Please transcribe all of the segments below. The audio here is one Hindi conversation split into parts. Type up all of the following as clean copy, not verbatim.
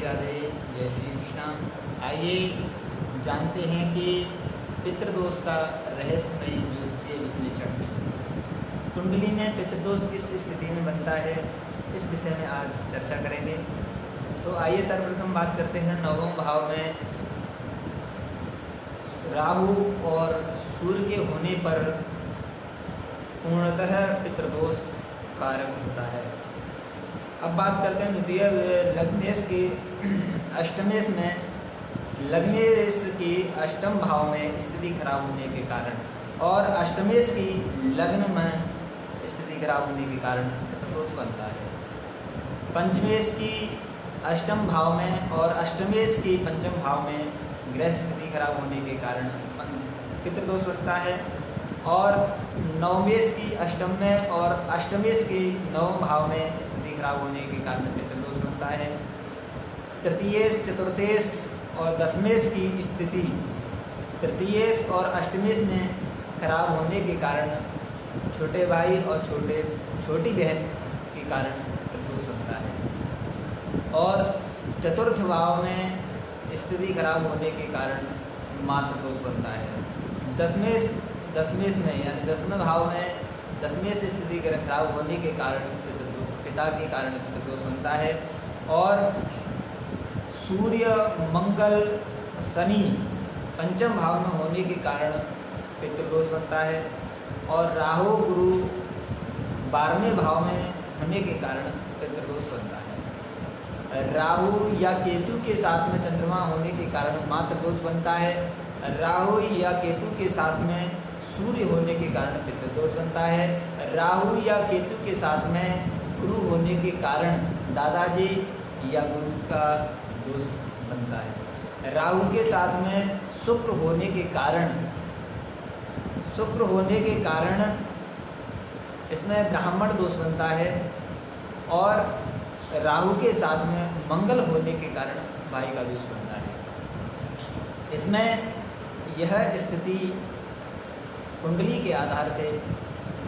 राधे, जय श्री कृष्ण। आइए जानते हैं कि पितृदोष का रहस्यमय ज्योतिषीय विश्लेषण। कुंडली में पितृदोष किस स्थिति में बनता है, इस विषय में आज चर्चा करेंगे। तो आइए सर्वप्रथम बात करते हैं नवम भाव में राहु और सूर्य के होने पर पूर्णतः पितृदोष कारक होता है। अब बात करते हैं द्वितीय लग्नेश के अष्टमेश में, लग्नेश की अष्टम भाव में स्थिति खराब होने के कारण और अष्टमेश की लग्न में स्थिति खराब होने के कारण पितृदोष बनता है। पंचमेश की अष्टम भाव में और अष्टमेश की पंचम भाव में ग्रह स्थिति खराब होने के कारण पितृदोष बनता है। और नवमेश की अष्टम में और अष्टमेश की नवम भाव में स्थिति खराब होने के कारण पितृदोष बनता है। तृतीयेश, चतुर्थेश और दशमेश की स्थिति तृतीयेश और अष्टमेश में खराब होने के कारण छोटे भाई और छोटी बहन के कारण पितृदोष बनता है। और चतुर्थ भाव में स्थिति खराब होने के कारण मातृदोष बनता है। दशमेश में यानी दसवें भाव में दशमेश स्थिति खराब होने के कारण पिता के कारण पितृदोष बनता है। और सूर्य, मंगल, शनि पंचम भाव में होने के कारण पितृदोष बनता है। और राहु, गुरु 12वें भाव में होने के कारण पितृदोष बनता है। राहु या केतु के साथ में चंद्रमा होने के कारण मातृदोष बनता है। राहु या केतु के साथ में सूर्य होने के कारण पितृदोष बनता है। राहु या केतु के साथ में गुरु होने के कारण दादाजी या गुरु का दोष बनता है। राहु के साथ में शुक्र होने के कारण इसमें ब्राह्मण दोष बनता है। और राहु के साथ में मंगल होने के कारण भाई का दोष बनता है। इसमें यह स्थिति कुंडली के आधार से,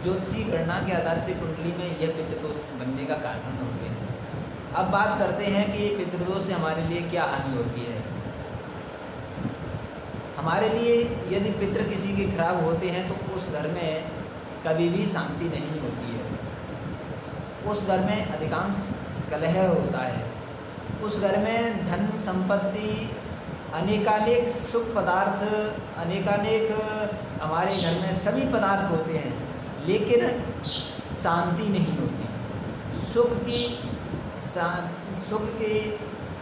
ज्योतिषीय गणना के आधार से कुंडली में यह पितृदोष बनने का कारण होते हैं। अब बात करते हैं कि पितृदोष से हमारे लिए क्या हानि होती है। हमारे लिए यदि पितृ किसी के खराब होते हैं तो उस घर में कभी भी शांति नहीं होती है। उस घर में अधिकांश कलह होता है। उस घर में धन संपत्ति, अनेकानेक सुख पदार्थ, अनेकानेक हमारे घर में सभी पदार्थ होते हैं, लेकिन शांति नहीं होती। सुख के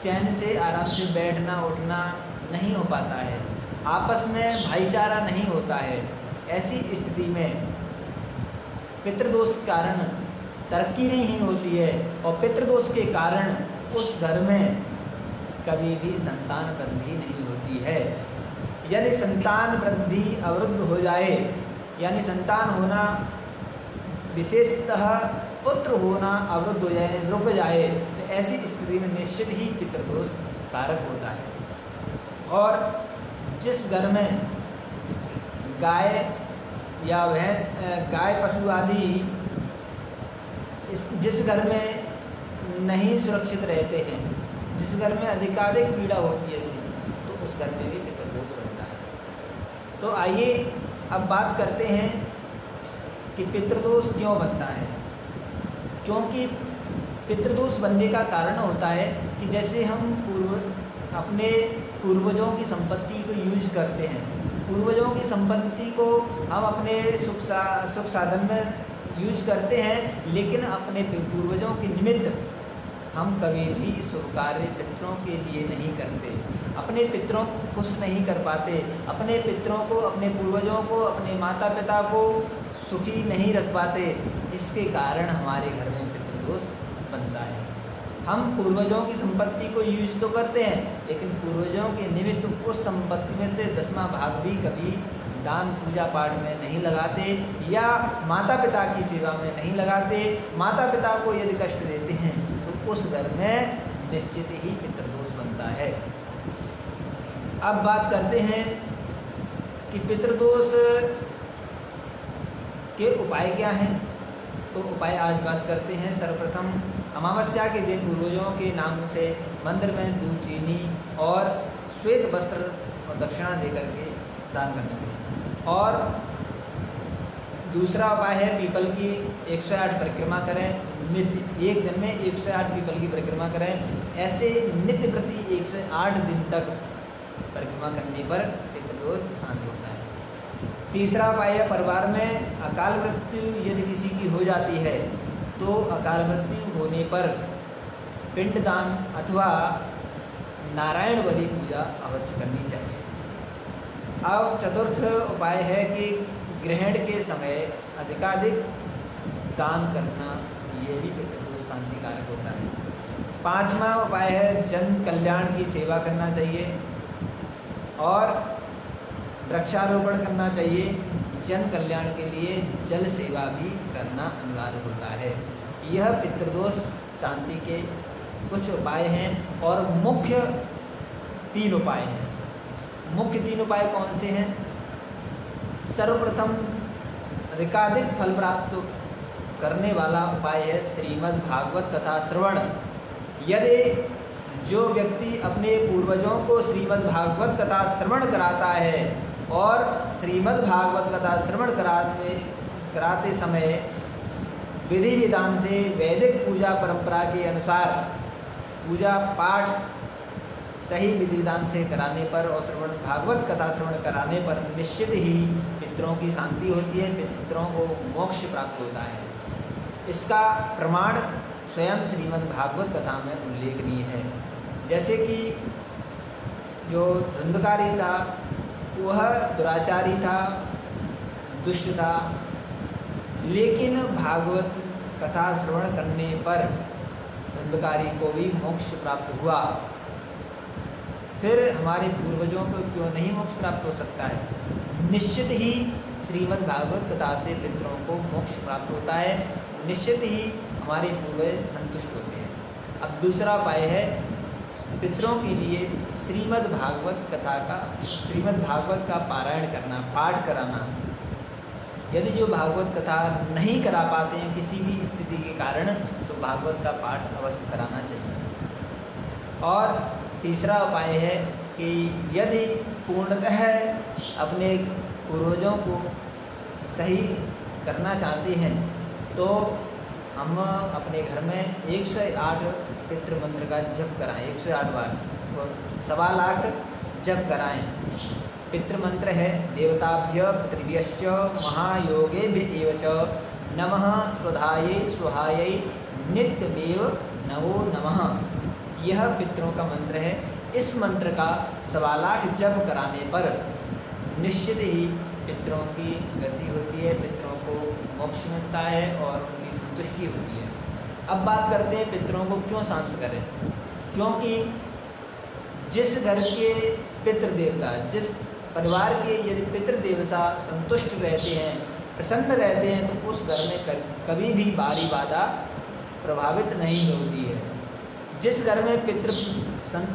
चैन से आराम से बैठना उठना नहीं हो पाता है। आपस में भाईचारा नहीं होता है। ऐसी स्थिति में पितृदोष के कारण तरक्की नहीं होती है और पितृदोष के कारण उस घर में कभी भी संतान वृद्धि नहीं होती है। यदि संतान वृद्धि अवरुद्ध हो जाए, यानी संतान होना, विशेषतः पुत्र होना अवरुद्ध हो जाए, रुक जाए, तो ऐसी स्थिति में निश्चित ही पितृदोष कारक होता है। और जिस घर में गाय या गाय पशु आदि जिस घर में नहीं सुरक्षित रहते हैं, जिस घर में अधिकाधिक पीड़ा होती है तो उस घर में भी पितृदोष बनता है। तो आइए अब बात करते हैं कि पितृदोष क्यों बनता है। क्योंकि पितृदोष बनने का कारण होता है कि जैसे हम अपने पूर्वजों की संपत्ति को यूज करते हैं, पूर्वजों की संपत्ति को हम अपने सुख साधन में यूज करते हैं, लेकिन अपने पूर्वजों के निमित्त हम कभी भी शुभ कार्य पितरों के लिए नहीं करते, अपने पितरों को खुश नहीं कर पाते, अपने पितरों को, अपने पूर्वजों को, अपने माता पिता को सुखी नहीं रख पाते। इसके कारण हमारे घर में पितृदोष बनता है। हम पूर्वजों की संपत्ति को यूज तो करते हैं, लेकिन पूर्वजों के निमित्त उस संपत्ति में से 10वां भाग भी कभी दान पूजा पाठ में नहीं लगाते या माता पिता की सेवा में नहीं लगाते। माता पिता को यदि कष्ट देते हैं तो उस घर में निश्चित ही पितृदोष बनता है। अब बात करते हैं कि पितृदोष के उपाय क्या हैं। तो उपाय आज बात करते हैं। सर्वप्रथम अमावस्या के दिन पूर्वजों के नाम से मंदिर में दूध, चीनी और श्वेत वस्त्र और दक्षिणा देकर के दान करना चाहिए। और दूसरा उपाय है पीपल की 108 परिक्रमा करें नित्य। एक दिन में 108 पीपल की परिक्रमा करें। ऐसे नित्य प्रति 108 दिन तक परिक्रमा करने पर पितृदोष शांत होता है। तीसरा उपाय है परिवार में अकाल मृत्यु यदि किसी की हो जाती है तो अकाल मृत्यु होने पर पिंडदान अथवा नारायण बलि पूजा अवश्य करनी चाहिए। अब चतुर्थ उपाय है कि ग्रहण के समय अधिकाधिक दान करना, ये भी पितृदोष शांति कारक होता है। पांचवा उपाय है जन कल्याण की सेवा करना चाहिए और वृक्षारोपण करना चाहिए। जन कल्याण के लिए जल सेवा भी करना अनिवार्य होता है। यह पितृदोष शांति के कुछ उपाय हैं और मुख्य 3 उपाय हैं। मुख्य 3 उपाय कौन से हैं? सर्वप्रथम अधिकाधिक फल प्राप्त करने वाला उपाय है श्रीमद् भागवत कथा श्रवण। यदि जो व्यक्ति अपने पूर्वजों को श्रीमद् भागवत कथा श्रवण कराता है और श्रीमद् भागवत कथा श्रवण कराते समय विधि विधान से वैदिक पूजा परंपरा के अनुसार पूजा पाठ सही विधि विधान से कराने पर और श्रवण भागवत कथा श्रवण कराने पर निश्चित ही पितरों की शांति होती है, पितरों को मोक्ष प्राप्त होता है। इसका प्रमाण स्वयं श्रीमद् भागवत कथा में उल्लेखनीय है। जैसे कि जो धुंधकारी था वह दुराचारी था, दुष्ट था, लेकिन भागवत कथा श्रवण करने पर धुंधकारी को भी मोक्ष प्राप्त हुआ। फिर हमारे पूर्वजों को क्यों नहीं मोक्ष प्राप्त हो सकता है? निश्चित ही श्रीमद् भागवत कथा से पितरों को मोक्ष प्राप्त होता है, निश्चित ही हमारे पूर्वज संतुष्ट होते हैं। अब दूसरा उपाय है पितरों के लिए श्रीमद् भागवत का पारायण करना, पाठ कराना। यदि जो भागवत कथा नहीं करा पाते हैं किसी भी स्थिति के कारण, तो भागवत का पाठ अवश्य कराना चाहिए। और तीसरा उपाय है कि यदि पूर्णतः अपने पूर्वजों को सही करना चाहते हैं तो हम अपने घर में 108 पितृ मंत्र का जप कराएं, 108 बार और 1.25 लाख जप कराएं। पितृ मंत्र है देवताभ्य पितृभ्यश्च महायोगेभ्य एव च नमः स्वधायै स्वहायै नित्यमेव नमो नमः। यह पितरों का मंत्र है। इस मंत्र का 1.25 लाख जप कराने पर निश्चित ही पितरों की गति होती है, पितरों को मोक्ष मिलता है और उनकी संतुष्टि होती है। अब बात करते हैं पितरों को क्यों शांत करें। क्योंकि जिस घर के पितृ देवता, जिस परिवार के यदि पितृ देवता संतुष्ट रहते हैं, प्रसन्न रहते हैं, तो उस घर में कभी भी बारी बाधा प्रभावित नहीं होती है। जिस घर में पितृ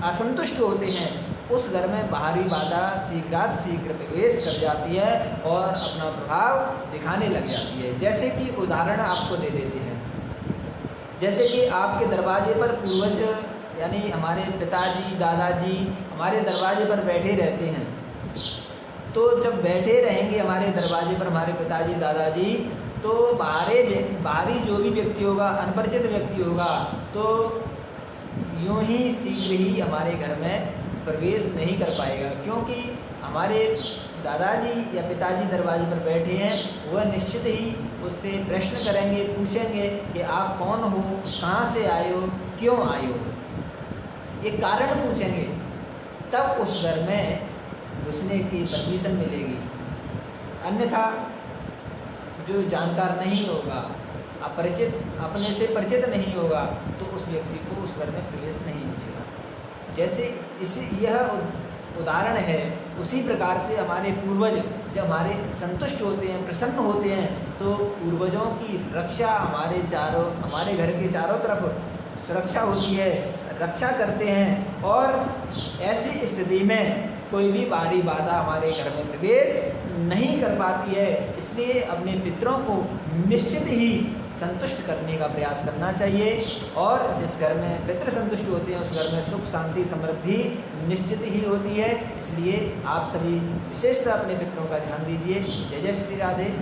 असंतुष्ट होते हैं उस घर में बाहरी बाधा शीघ्र प्रवेश कर जाती है और अपना प्रभाव दिखाने लग जाती है। जैसे कि उदाहरण आपको दे देते हैं, जैसे कि आपके दरवाजे पर पूर्वज यानी हमारे पिताजी दादाजी हमारे दरवाजे पर बैठे रहते हैं, तो जब बैठे रहेंगे हमारे दरवाजे पर हमारे पिताजी दादाजी, तो बाहरी जो भी व्यक्ति होगा, अनपरिचित व्यक्ति होगा, तो यूँ ही शीघ्र ही हमारे घर में प्रवेश नहीं कर पाएगा। क्योंकि हमारे दादाजी या पिताजी दरवाजे पर बैठे हैं, वह निश्चित ही उससे प्रश्न करेंगे, पूछेंगे कि आप कौन हो, कहाँ से आए हो, क्यों आए हो, ये कारण पूछेंगे। तब उस घर में घुसने की परमिशन मिलेगी। अन्यथा जो जानकार नहीं होगा, अपरिचित, अपने से परिचित नहीं होगा, तो उस व्यक्ति को उस घर में प्रवेश नहीं मिलेगा। जैसे यह उदाहरण है, उसी प्रकार से हमारे पूर्वज जब हमारे संतुष्ट होते हैं, प्रसन्न होते हैं, तो पूर्वजों की रक्षा हमारे घर के चारों तरफ सुरक्षा होती है, रक्षा करते हैं और ऐसी स्थिति में कोई भी बाहरी बाधा हमारे घर में प्रवेश नहीं कर पाती है। इसलिए अपने पितरों को निश्चित ही संतुष्ट करने का प्रयास करना चाहिए। और जिस घर में पितृ संतुष्ट होते हैं उस घर में सुख शांति समृद्धि निश्चित ही होती है। इसलिए आप सभी विशेष अपने पितरों का ध्यान दीजिए। जय जय श्री राधे।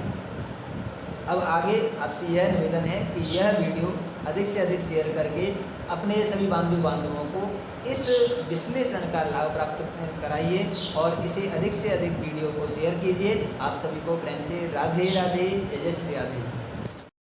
अब आगे आपसे यह निवेदन है कि यह वीडियो अधिक से अधिक शेयर करके अपने सभी बांधवों को इस विश्लेषण का लाभ प्राप्त कराइए और इसे अधिक से अधिक वीडियो को शेयर कीजिए। आप सभी को प्रेम से राधे राधे, जय जय श्री राधे।